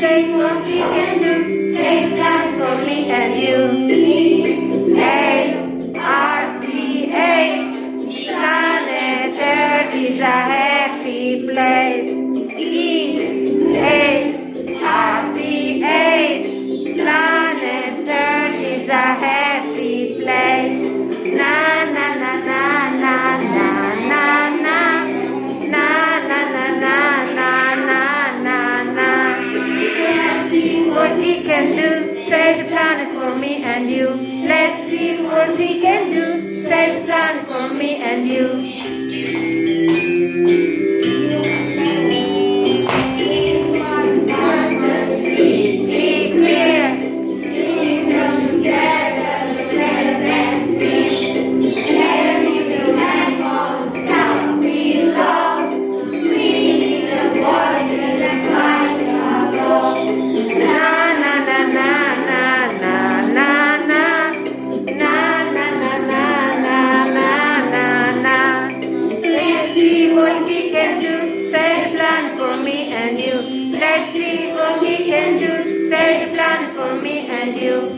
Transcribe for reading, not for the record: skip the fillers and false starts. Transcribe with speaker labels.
Speaker 1: say what we can do. Say a plan for me and you. P-A-R-T-H, planet Earth is a happy place. E-A-R-T-H, planet Earth is a happy place. Na na na na na na na na na na na na na na na. Let's see what we can do. Save the planet for me and you. Let's see what we can do. Save the planet for me and you. Let's see what we can do. Say the plan for me and you.